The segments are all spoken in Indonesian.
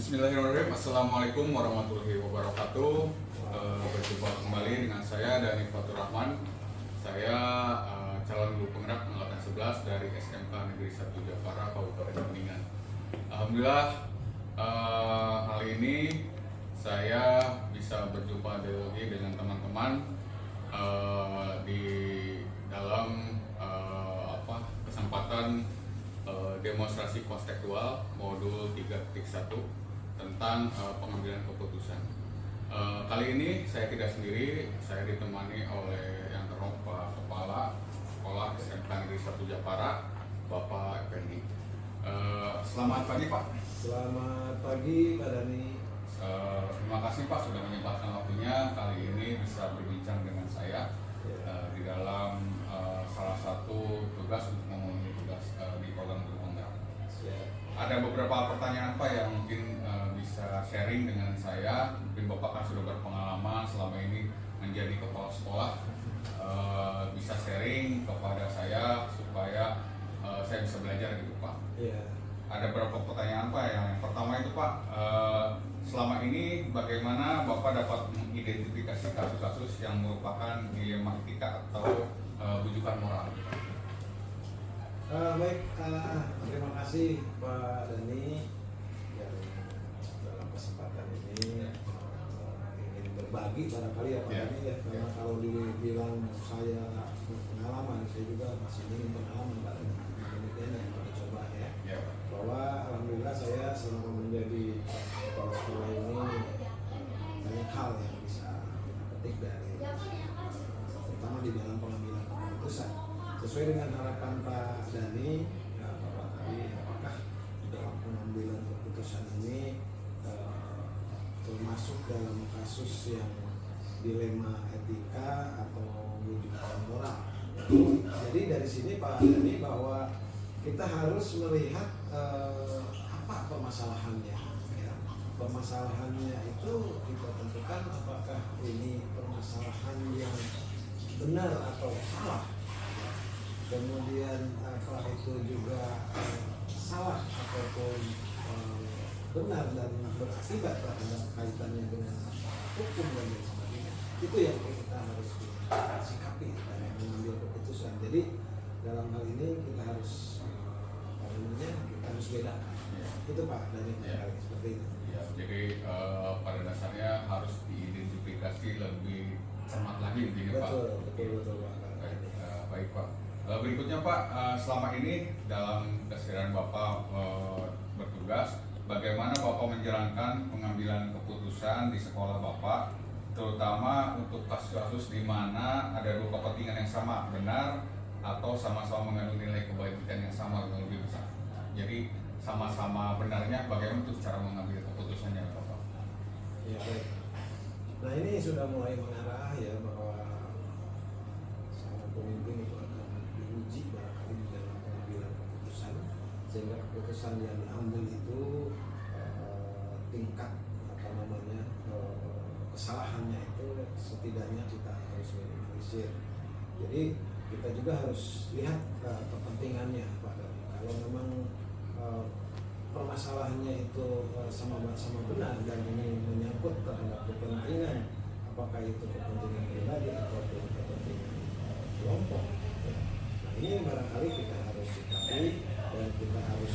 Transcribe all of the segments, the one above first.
Bismillahirrahmanirrahim. Assalamualaikum warahmatullahi wabarakatuh. Berjumpa kembali dengan saya Dani Fatur Rahman. Saya calon guru penggerak angkatan 11 dari SMK Negeri 1 Jepara Kabupaten Kuningan. Alhamdulillah hari ini saya bisa berjumpa lagi dengan teman-teman di dalam kesempatan demonstrasi konstekstual modul 3.1 tentang pengambilan keputusan. Kali ini saya tidak sendiri, saya ditemani oleh yang terhormat Kepala Sekolah SMK Negeri 1 Jepara, Bapak Effendi. Selamat pagi Pak. Selamat pagi Pak Dani. Terima kasih Pak sudah menyempatkan waktunya kali ini bisa berbincang dengan saya di dalam salah satu tugas untuk memenuhi tugas di program guru penggerak. Ada beberapa pertanyaan Pak yang mungkin bisa sharing dengan saya. Mungkin Bapak kan sudah berpengalaman selama ini menjadi kepala sekolah, bisa sharing kepada saya supaya saya bisa belajar gitu Pak. Ada beberapa pertanyaan Pak. Yang pertama itu Pak, selama ini bagaimana Bapak dapat mengidentifikasi kasus-kasus yang merupakan dilema etika atau bujukan moral? Baik, terima kasih Pak Dani yang dalam kesempatan ini ingin berbagi barangkali ya Pak Dani ya. Karena kalau dibilang saya pengalaman, saya juga masih minim pengalaman Pak Dani. Kemudian yang kita coba ya, bahwa alhamdulillah saya selama menjadi kepala sekolah ini banyak hal yang bisa kita petik dari terutama di dalam pengambilan keputusan. Sesuai dengan harapan Pak Dani, Bapak tadi, apakah dalam pengambilan keputusan ini termasuk dalam kasus yang dilema etika atau bujukan moral? Jadi dari sini Pak Dani bahwa kita harus melihat apa permasalahannya. Ya. Permasalahannya itu kita tentukan apakah ini permasalahan yang benar atau salah. Kemudian apa itu juga salah ataupun benar dan berakibat terhadap kaitannya dengan hukum dan lain sebagainya. Itu yang kita harus sikapi dalam mengambil keputusan. Jadi dalam hal ini kita harus kita harus bedakan. Itu Pak dari seperti itu. Ya, jadi pada dasarnya harus diidentifikasi lebih cermat lagi begini Pak. Betul Pak. Baik Pak. Berikutnya Pak, selama ini dalam keseharian Bapak bertugas, bagaimana Bapak menjalankan pengambilan keputusan di sekolah Bapak, terutama untuk kasus-kasus di mana ada dua kepentingan yang sama, benar atau sama-sama mengandung nilai kebaikan yang sama atau lebih besar. Jadi sama-sama benarnya bagaimana untuk cara mengambil keputusannya Bapak? Ya baik. Nah ini sudah mulai mengarah ya bahwa seorang pemimpin itu diuji barangkali di dalam pengambilan keputusan, sehingga keputusan yang diambil itu tingkat kesalahannya itu setidaknya kita harus minimalisir. Jadi kita juga harus lihat kepentingannya Pak. Kalau memang permasalahannya itu sama-sama benar dan ini menyangkut terhadap kepentingan, apakah itu kepentingan pribadi ataupun kepentingan kelompok. Nah ini barangkali kita harus sikapi dan kita harus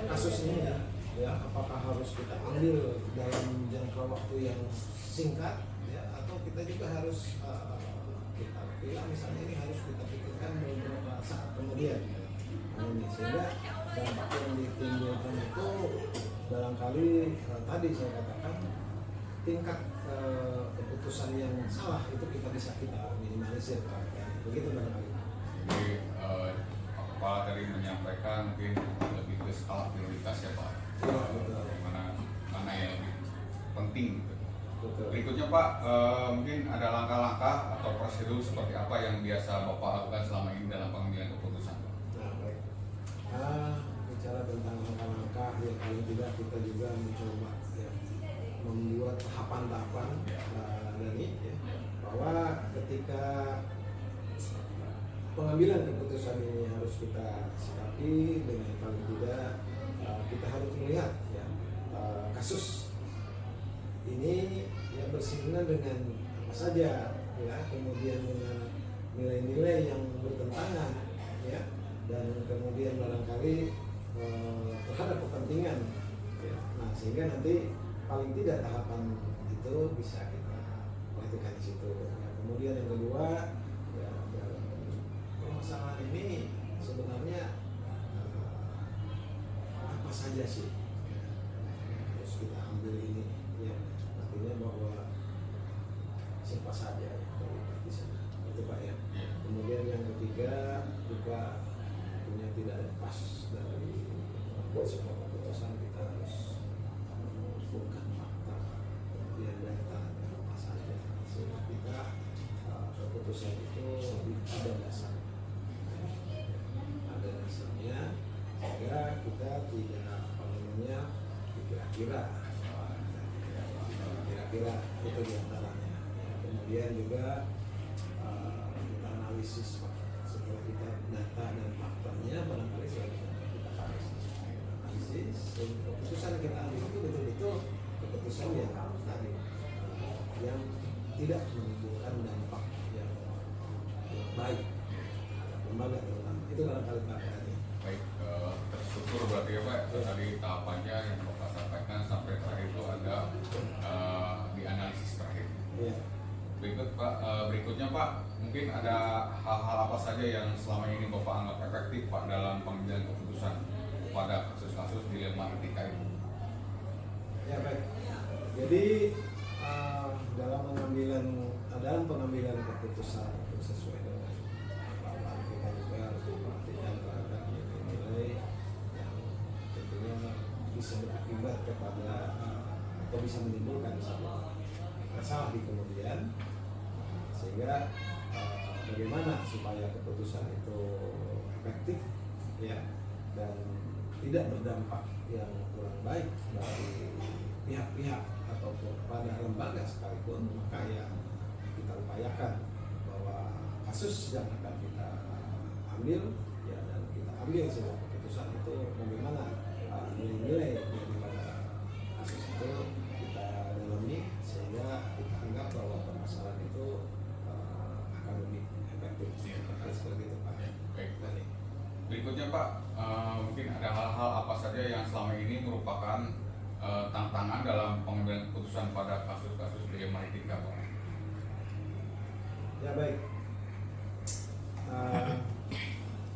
kasus ini ya apakah harus kita ambil dalam jangka waktu yang singkat ya atau kita juga harus kita pilih misalnya ini harus kita pikirkan beberapa saat kemudian. Nah ini sehingga dampak yang ditimbulkan itu barangkali tadi saya katakan tingkat keputusan yang salah itu kita bisa minimalisir begitu barangkali. Jadi Pak Kepala tadi menyampaikan mungkin lebih ke skala prioritas ya Pak, mana yang lebih penting gitu. Berikutnya Pak, mungkin ada langkah-langkah atau prosedur seperti apa yang biasa Bapak lakukan selama ini dalam pengambilan keputusan? Nah baik, bicara tentang langkah-langkah ya paling tidak kita juga mencoba ya, membuat tahapan-tahapan dari ya, bahwa ketika pengambilan keputusan ini harus kita sikapi dengan paling tidak kita harus melihat ya kepentingan. Ya. Nah, sehingga nanti paling tidak tahapan itu bisa kita perhatikan di situ. Ya, kemudian yang kedua, ya, dalam permasalahan ini sebenarnya apa saja sih harus kita ambil ini, ya, artinya bahwa siapa saja yang terlibat di sana, itu Pak ya. Kemudian yang ketiga juga tentunya tidak lepas dari membuat sebuah keputusan, kita harus mengumpulkan fakta, kemudian data apa saja, sehingga kita keputusan itu ada dasar, ada dasarnya, sehingga kita tidak apa namanya kira-kira itu diantaranya. Kemudian juga kita analisis setelah kita data dan faktanya barangkali selanjutnya kita analisis keputusan yang kita ambil itu betul-betul keputusan yang tadi yang tidak menimbulkan dampak yang baik terhadap lembaga terutama. Itu barangkali Pak. Baik, terstruktur berarti ya Pak. Tadi tahapannya yang Bapak sampaikan sampai terakhir itu ada di analisis terakhir. Iya. Berikutnya Pak, mungkin ada hal-hal apa saja yang selama ini Bapak anggap efektif Pak dalam pengambilan keputusan pada kasus-kasus dilema etika itu? Ya baik. Jadi dalam pengambilan keputusan itu sesuai dengan bahwa kita juga harus memperhatikan terhadap nilai-nilai yang tentunya bisa berakibat kepada atau bisa menimbulkan sebuah masalah di kemudian, sehingga bagaimana supaya keputusan itu efektif, ya, dan tidak berdampak yang kurang baik bagi pihak-pihak ataupun pada lembaga sekalipun, maka yang kita upayakan bahwa kasus yang akan kita ambil, ya, dan kita ambil sebuah keputusan itu bagaimana nilai-nilai daripada kasus itu kita dalami, sehingga kita anggap bahwa permasalahan itu akan lebih efektif. Seperti itu Pak. Baik. Berikutnya Pak, mungkin ada hal-hal apa saja yang selama ini merupakan tantangan dalam pengambilan keputusan pada kasus-kasus dilema etika Pak? Ya baik.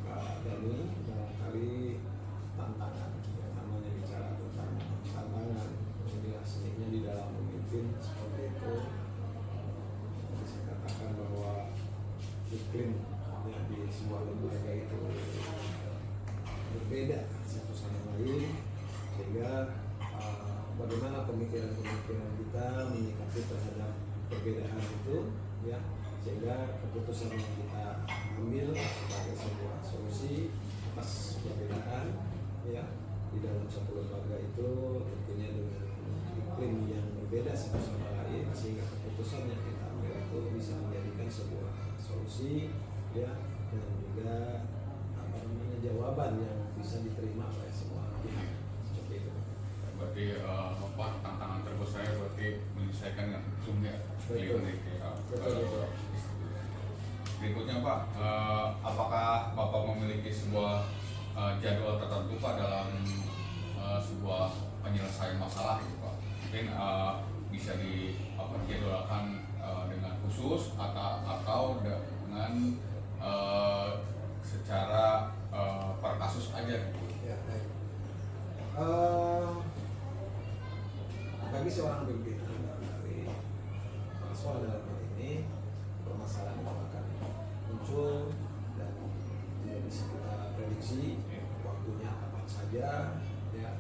Pak Dani, barangkali tantangan, yang namanya bicara tentang tantangan, ini aslinya di dalam memimpin seperti itu. Bisa katakan bahwa iklim yang di sebuah lembaga itu berbeda satu sama lain, sehingga bagaimana pemikiran-pemikiran kita menyikapi terhadap perbedaan itu, ya, sehingga keputusan yang kita ambil sebagai sebuah solusi atas perbedaan, ya, di dalam satu lembaga itu tentunya dengan iklim yang berbeda satu sama lain, sehingga keputusan yang kita ambil itu bisa menjadikan sebuah solusi, ya, dan juga apa namanya jawaban yang bisa diterima oleh semua pihak. Seperti itu. Berarti tantangan terbesar saya berarti menyelesaikan dengan sumber Berikutnya Pak, apakah Bapak memiliki sebuah jadwal tertentu Pak dalam sebuah penyelesaian masalah itu Pak? Mungkin bisa dijadwalkan dengan khusus atau dengan secara per kasus aja gitu. Ya, baik. Bagi seorang pimpinan dari soal dalam hal ini, permasalahan itu akan muncul dan tidak bisa kita prediksi waktunya kapan saja, ya,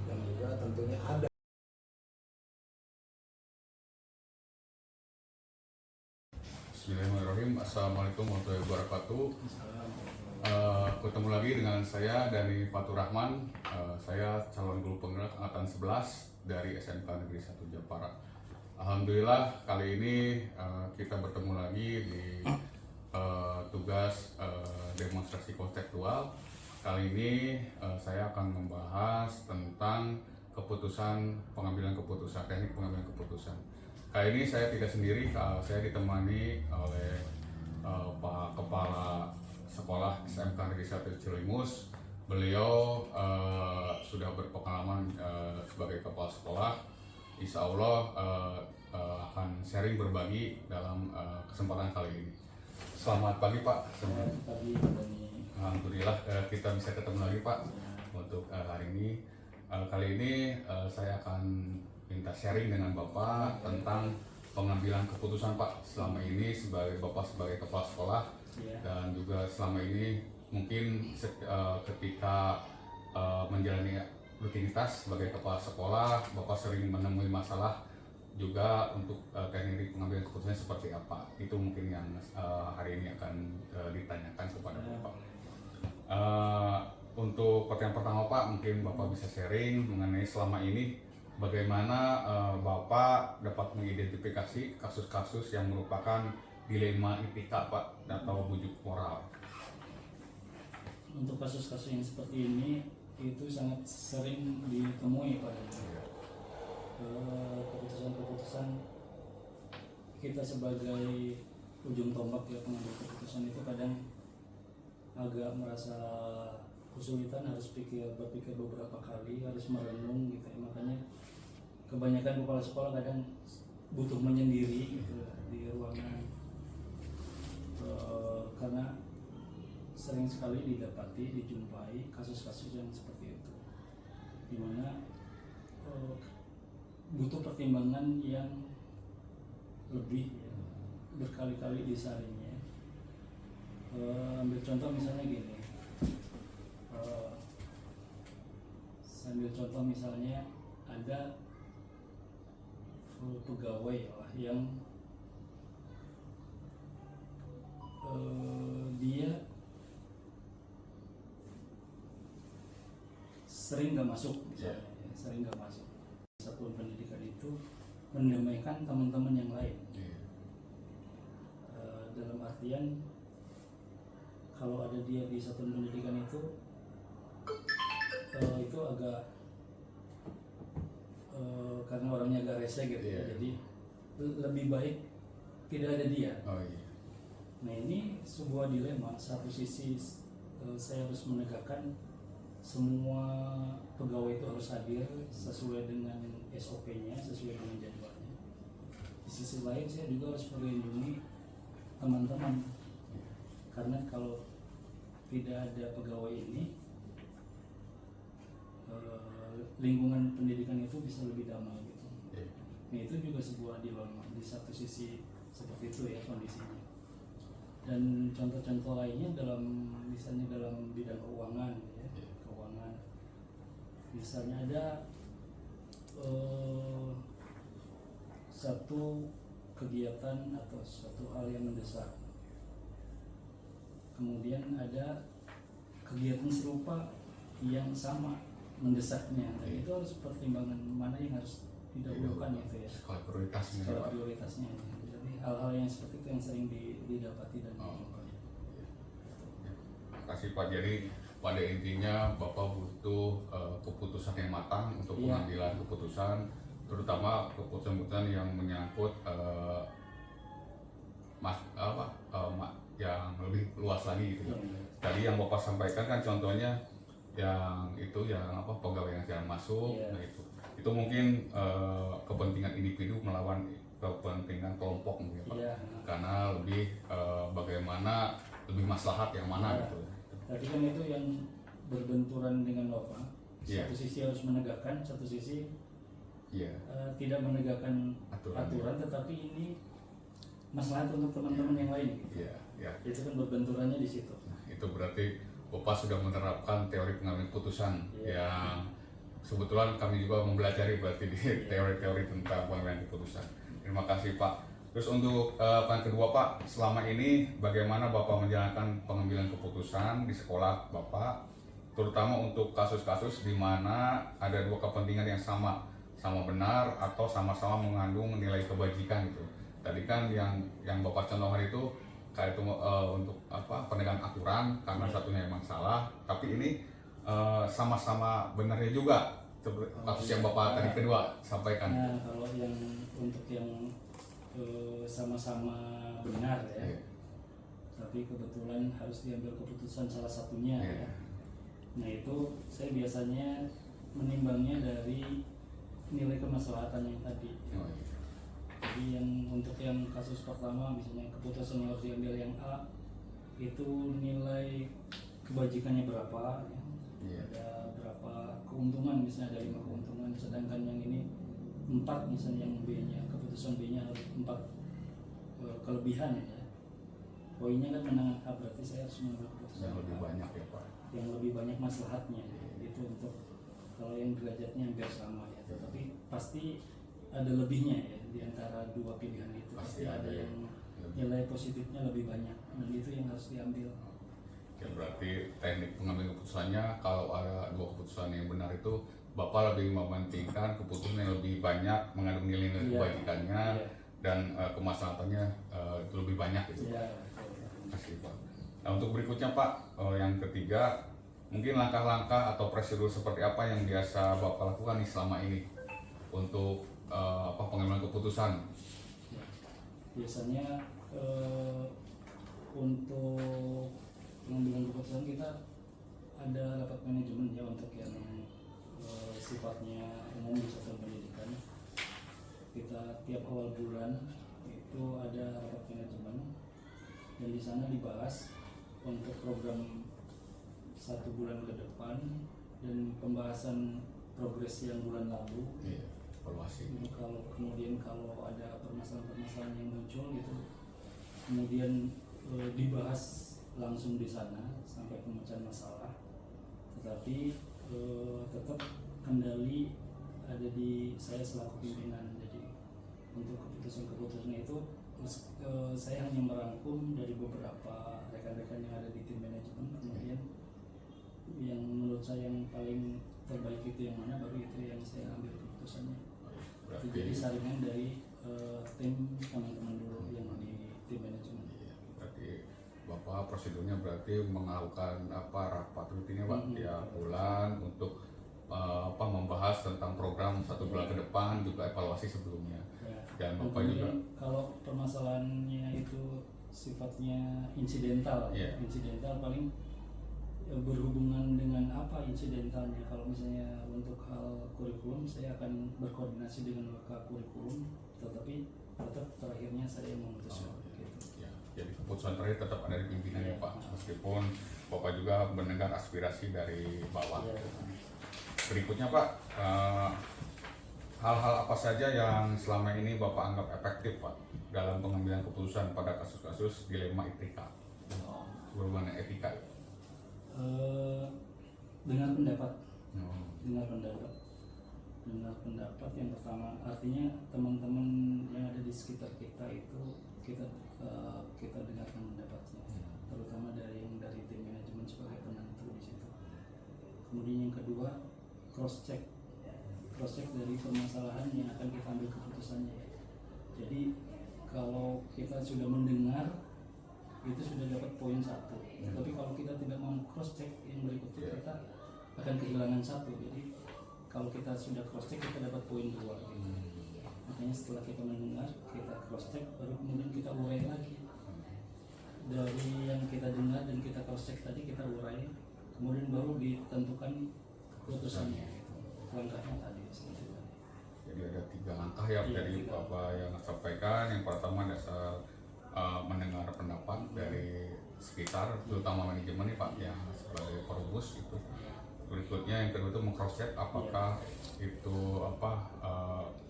dan juga tentunya ada. Bismillahirrahmanirrahim. Assalamualaikum warahmatullahi wabarakatuh. Ketemu lagi dengan saya Dani Fatur Rahman. Saya calon guru penggerak angkatan 11 dari SMK Negeri 1 Jepara. Alhamdulillah kali ini kita bertemu lagi di tugas demonstrasi konseptual. Kali ini saya akan membahas tentang pengambilan keputusan, teknik pengambilan keputusan. Kali ini saya tidak sendiri, saya ditemani oleh Pak Kepala Sekolah SMK Negeri 1 Cilimus, beliau sudah berpengalaman sebagai kepala sekolah. Insya Allah akan sharing berbagi dalam kesempatan kali ini. Selamat pagi Pak. Selamat pagi Dani. Alhamdulillah kita bisa ketemu lagi Pak untuk hari ini. Kali ini saya akan minta sharing dengan Bapak tentang pengambilan keputusan Pak selama ini sebagai Bapak sebagai kepala sekolah, dan juga selama ini mungkin ketika menjalani rutinitas sebagai kepala sekolah, Bapak sering menemui masalah juga untuk teknik pengambilan keputusan seperti apa. Itu mungkin yang hari ini akan ditanyakan kepada Bapak. Untuk pertanyaan pertama Pak, mungkin Bapak bisa sharing mengenai selama ini bagaimana Bapak dapat mengidentifikasi kasus-kasus yang merupakan dilema etika Pak atau bujuk moral. Untuk kasus-kasus yang seperti ini itu sangat sering ditemui pada keputusan-keputusan kita sebagai ujung tombak ya pengambil keputusan itu kadang agak merasa kesulitan, harus berpikir beberapa kali, harus merenung gitu ya. Makanya kebanyakan kepala sekolah kadang butuh menyendiri gitu di ruangan karena sering sekali dijumpai kasus-kasus yang seperti itu, dimana butuh pertimbangan yang lebih ya, berkali-kali disaringnya. Ambil contoh misalnya gini, sambil contoh misalnya ada pegawai lah yang dia sering nggak masuk misalnya, sering nggak masuk satuan pendidikan itu mendamaikan teman-teman yang lain. Dalam artian kalau ada dia di satuan pendidikan itu agak karena orangnya agak rese gitu ya, jadi lebih baik tidak ada dia. Nah ini sebuah dilema. Satu sisi saya harus menegakkan semua pegawai itu harus hadir sesuai dengan SOP-nya, sesuai dengan jadwalnya. Di sisi lain saya juga harus melindungi teman-teman, karena kalau tidak ada pegawai ini lingkungan pendidikan itu bisa lebih damai gitu. Nah itu juga sebuah dilema. Di satu sisi seperti itu ya kondisinya. Dan contoh-contoh lainnya misalnya dalam bidang keuangan ya, keuangan. Misalnya ada satu kegiatan atau suatu hal yang mendesak, kemudian ada kegiatan serupa yang sama mendesaknya, dan itu harus pertimbangan mana yang harus didahulukan itu ya, skala prioritasnya. skala prioritasnya. Jadi hal-hal yang seperti itu yang sering didapati dan dijumpai. Terima kasih Pak. Jadi pada intinya Bapak butuh keputusan yang matang untuk pengambilan keputusan, terutama keputusan-keputusan yang menyangkut yang lebih luas lagi gitu. Tadi yang Bapak sampaikan kan contohnya yang pegawai yang jarang masuk. Nah itu mungkin kepentingan individu melawan kepentingan kelompok mungkin Pak. Karena lebih bagaimana lebih maslahat yang mana gitu. Tadi kan itu yang berbenturan dengan Bapak. Satu sisi harus menegakkan, satu sisi tidak menegakkan aturan, tetapi ini maslahat untuk teman-teman yang lain. Gitu. Itu kan berbenturannya di situ. Nah, itu berarti Bapak sudah menerapkan teori pengambilan keputusan yang kebetulan kami juga mempelajari berarti di teori-teori tentang pengambilan keputusan. Terima kasih Pak. Terus untuk yang kedua Pak, selama ini bagaimana Bapak menjalankan pengambilan keputusan di sekolah Bapak, terutama untuk kasus-kasus di mana ada dua kepentingan yang sama benar atau sama-sama mengandung nilai kebajikan gitu. Tadi kan yang Bapak contohkan itu kayak itu untuk penegakan aturan karena satunya memang salah, tapi ini sama-sama benarnya juga kasus yang Bapak tadi kedua sampaikan. Nah, kalau yang untuk yang sama-sama benar ya, tapi kebetulan harus diambil keputusan salah satunya ya. Nah itu saya biasanya menimbangnya dari nilai kemaslahatan yang tadi. Oh, iya. Jadi yang untuk yang kasus pertama misalnya keputusan yang harus diambil yang A itu nilai kebajikannya berapa, ya. Iya. Ada berapa keuntungan, misalnya ada 5 keuntungan, sedangkan yang ini 4 misalnya, yang B-nya, keputusan B-nya 4 kelebihan ya. Poinnya kan menang A, berarti saya harus mengambil keputusan Yang lebih A. banyak ya Pak. Yang lebih banyak maslahatnya. Itu untuk kalau yang derajatnya hampir sama ya, tetapi pasti ada lebihnya ya di antara dua pilihan itu. Pasti ada yang nilai positifnya lebih banyak, dan itu yang harus diambil. Ya, berarti teknik pengambilan keputusannya kalau ada 2 keputusan yang benar itu Bapak lebih mementingkan keputusan yang lebih banyak mengandung nilai-nilai Iya. kebajikannya Iya. dan kemaslahatannya itu lebih banyak gitu. Ya, Terima kasih Pak. Nah, untuk berikutnya Pak, yang ketiga, mungkin langkah-langkah atau prosedur seperti apa yang biasa Bapak lakukan nih selama ini untuk pengambilan keputusan? ya. Biasanya untuk pengambilan keputusan kita ada rapat manajemen ya, untuk yang sifatnya umum di satuan pendidikan. Kita tiap awal bulan itu ada rapat manajemen, dan di sana dibahas untuk program 1 bulan ke depan dan pembahasan progres yang bulan lalu. Iya, evaluasi. Kalau ada permasalahan-permasalahan yang muncul gitu, kemudian dibahas langsung di sana sampai pemecahan masalah. Tetapi tetap kendali ada di saya selaku pimpinan. Jadi untuk keputusan-keputusan itu saya hanya merangkum dari beberapa rekan-rekan yang ada di tim manajemen, kemudian yang menurut saya yang paling terbaik itu yang mana, baru itu yang saya ambil keputusannya. Jadi saringan dari tim teman-teman dulu yang di tim manajemen. Iya, berarti Bapak prosedurnya berarti melakukan rapat rutinnya Pak tiap bulan untuk membahas tentang program 1 bulan ke depan, juga evaluasi sebelumnya. Ya. Dan Bapak juga kalau permasalahannya itu sifatnya insidental, Iya. insidental paling berhubungan dengan apa insidentalnya. Kalau misalnya untuk hal kurikulum, saya akan berkoordinasi dengan WK kurikulum, tetapi tetap terakhirnya saya yang memutuskan. Gitu. ya, jadi keputusan terakhir tetap ada di pimpinan ya Pak, meskipun Bapak juga mendengar aspirasi dari bawah. Ya. Berikutnya Pak, hal-hal apa saja yang selama ini Bapak anggap efektif Pak dalam pengambilan keputusan pada kasus-kasus dilema etika, berhubungan dengan etika? Dengar pendapat, Oh. dengar pendapat yang pertama, artinya teman-teman yang ada di sekitar kita itu kita dengarkan pendapatnya, terutama dari tim manajemen sebagai penentu di situ. Kemudian yang kedua, cross check dari permasalahan yang akan kita ambil keputusannya. Jadi kalau kita sudah mendengar, itu sudah dapat poin 1. Tapi kalau kita tidak mau cross check yang berikutnya, kita akan kehilangan 1. Jadi kalau kita sudah cross check, kita dapat poin 2 gitu. Makanya setelah kita mendengar, kita cross check, baru kemudian kita urai lagi dari yang kita dengar dan kita cross check tadi, kita urai, kemudian baru ditentukan keputusannya gitu. Langkahnya tadi seperti tadi. Jadi ada 3 langkah ya dari Bapak yang sampaikan. Yang pertama dasar mendengar pendapat dari sekitar, terutama manajemen nih Pak yang sebagai perumus itu. Berikutnya yang kedua itu meng-cross-check apakah itu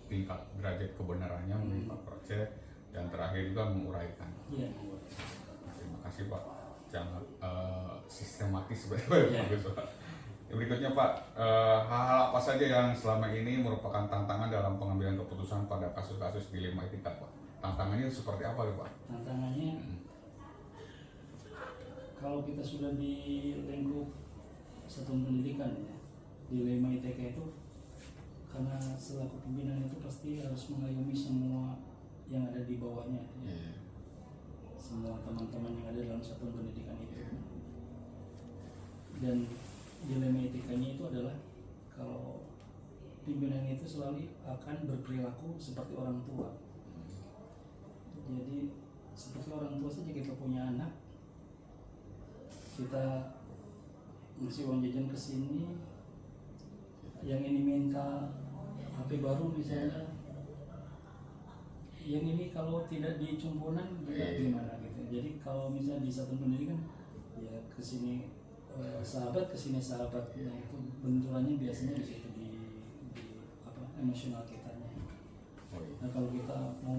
tingkat derajat kebenarannya mungkin Pak cross-check, dan terakhir juga menguraikan. Iya. Terima kasih Pak, sangat sistematis bagus Pak. Berikutnya Pak, hal-hal apa saja yang selama ini merupakan tantangan dalam pengambilan keputusan pada kasus-kasus dilema etika Pak? Tantangannya seperti apa Pak? Tantangannya kalau kita sudah di lingkup satuan pendidikan ya, dilema ITK itu karena selaku pimpinan itu pasti harus mengayomi semua yang ada di bawahnya ya. Semua teman-teman yang ada dalam satuan pendidikan itu. Dan dilema etikanya itu adalah kalau pimpinan itu selalu akan berperilaku seperti orang tua. Jadi seperti orang tua saja, kita punya anak, kita ngasih uang jajan ke sini, yang ini minta HP baru misalnya, yang ini kalau tidak di Cumpunan gimana gitu. Jadi kalau misalnya di satuan pendidikan ya ke sini sahabat, ke sini sahabat. Nah itu benturannya biasanya di situ di apa emosional kitanya. Nah kalau kita mau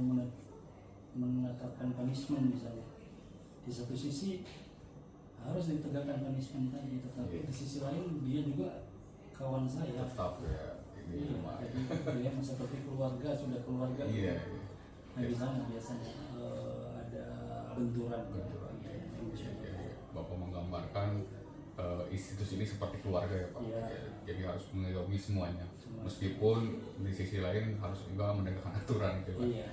menetapkan punishment misalnya, di satu sisi harus ditegakkan punishment tadi, tetapi di sisi lain dia juga kawan saya. Tetap ya. Ini Jadi dia seperti keluarga, sudah keluarga. Iya. Nah di sana biasanya ada benturan. Bapak menggambarkan institusi ini seperti keluarga ya Pak. Iya. Jadi harus mengayomi semuanya. Meskipun di sisi lain harus juga menegakkan aturan gitu Pak. Iya.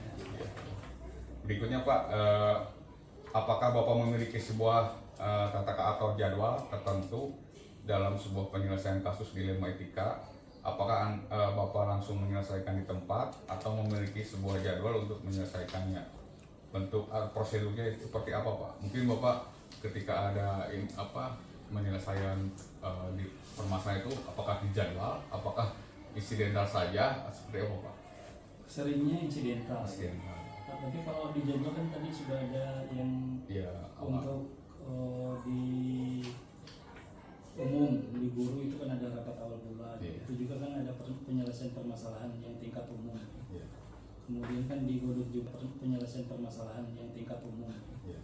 Berikutnya Pak, apakah Bapak memiliki sebuah tata atau jadwal tertentu dalam sebuah penyelesaian kasus dilema etika? Apakah Bapak langsung menyelesaikan di tempat atau memiliki sebuah jadwal untuk menyelesaikannya? Bentuk prosedurnya seperti apa Pak? Mungkin Bapak ketika ada penyelesaian di permasalahan itu, apakah di jadwal, apakah insidental saja, seperti apa Pak? Seringnya insidental. Insidental. Tapi kalau di jadwal kan tadi sudah ada yang Ya, untuk di umum, di guru itu kan ada rapat awal bulan. Iya. Itu juga kan ada penyelesaian permasalahan yang tingkat umum. ya, Kemudian kan di Godot juga penyelesaian permasalahan yang tingkat umum. ya.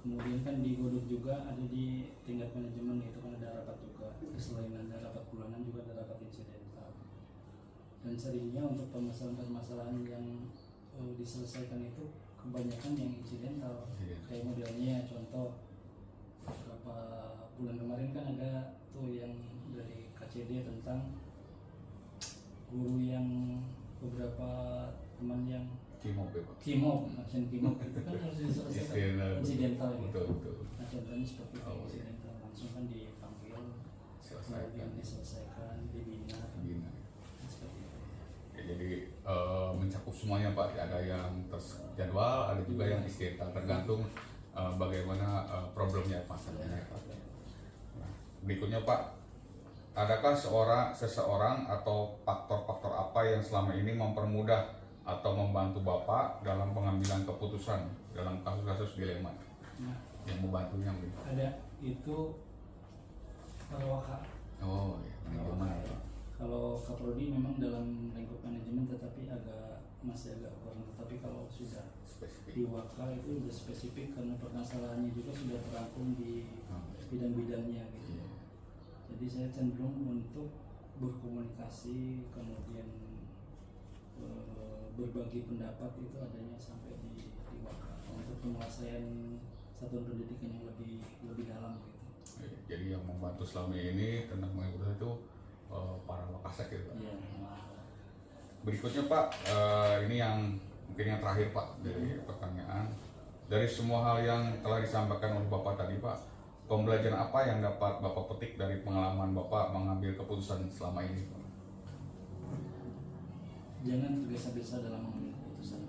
Kemudian kan di Godot juga ada di tingkat manajemen, itu kan ada rapat juga. Selain ada rapat bulanan juga ada rapat insidental. Dan seringnya untuk permasalahan-permasalahan yang diselesaikan itu kebanyakan yang insidental. Kayak modelnya contoh beberapa bulan kemarin kan ada tuh yang dari KCD tentang guru yang beberapa teman yang Kimop ya Pak. action kimop itu kan harus diselesaikan insidental gitu. Betul. Nah contohnya seperti itu insidental, langsung kan dipanggil, kemudian diselesaikan, dibina. Seperti itu. Ya, jadi mencakup semuanya Pak. Ada yang terjadwal, ada juga yang insidental, tergantung bagaimana problemnya masalahnya Pak. Nah, berikutnya Pak, adakah seseorang atau faktor-faktor apa yang selama ini mempermudah atau membantu Bapak dalam pengambilan keputusan dalam kasus-kasus dilema Nah, yang membantunya gitu? ada itu waka. Oh ya, manajemen. Kalau kaprodi memang dalam lingkup manajemen, tetapi masih agak kurang. Tetapi kalau sudah Spesifik. di waka itu sudah spesifik karena permasalahannya juga sudah terangkum di bidang-bidangnya gitu. Iya. Jadi saya cenderung untuk berkomunikasi, kemudian berbagi pendapat itu adanya sampai di waka untuk penguasaan satuan pendidikan yang lebih dalam gitu. Jadi yang membantu selama ini tentang mengikuti itu para wakasek gitu Pak. Iya. Berikutnya Pak, ini yang mungkin yang terakhir Pak dari pertanyaan. Dari semua hal yang telah disampaikan oleh Bapak tadi Pak, pembelajaran apa yang dapat Bapak petik dari pengalaman Bapak mengambil keputusan selama ini Pak? Jangan tergesa-gesa dalam mengambil keputusan.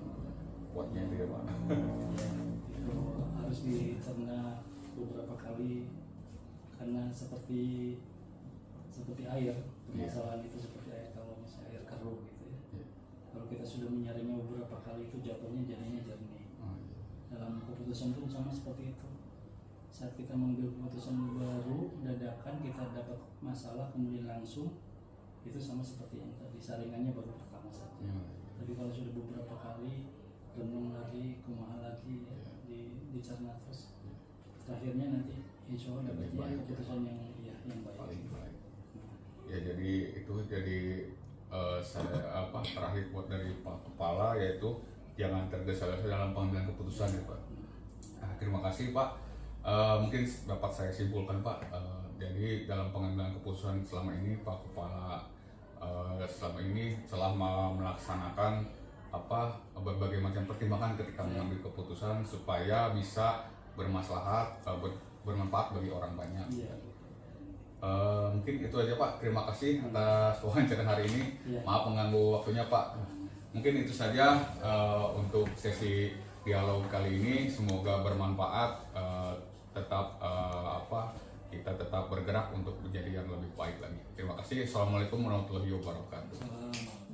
Kuatnya itu ya Pak. Ya, itu harus dicerna beberapa kali karena seperti air, permasalahan itu seperti air, kalau misalnya air keruh gitu ya. Iya. Kalau kita sudah menyaringnya beberapa kali itu jatuhnya jadinya jernih. Oh, iya. Dalam keputusan pun sama seperti itu. Saat kita mengambil keputusan baru dadakan, kita dapat masalah kemudian langsung, itu sama seperti yang tadi, saringannya baru pertama saja. Iya. Tapi kalau sudah beberapa kali renung lagi, kumaha lagi ya, dicerna terus, terakhirnya nanti insya Allah Lebih dapatnya baik, keputusan yang baik. Paling baik. Nah, Ya jadi itu jadi terakhir buat dari Pak Kepala, yaitu jangan tergesa-gesa dalam pengambilan keputusan ya Pak. Nah, terima kasih Pak. Mungkin dapat saya simpulkan Pak. Jadi dalam pengambilan keputusan selama ini Pak Kepala selama ini selama melaksanakan berbagai macam pertimbangan ketika mengambil keputusan supaya bisa bermaslahat, bermanfaat bagi orang banyak. iya. Mungkin itu aja Pak. Terima kasih atas wawancara hari ini. Iya. Maaf mengganggu waktunya Pak. Mungkin itu saja untuk sesi dialog kali ini. Semoga bermanfaat. Tetap kita tetap bergerak untuk menjadi yang lebih baik lagi. Terima kasih. Assalamualaikum warahmatullahi wabarakatuh. Salam.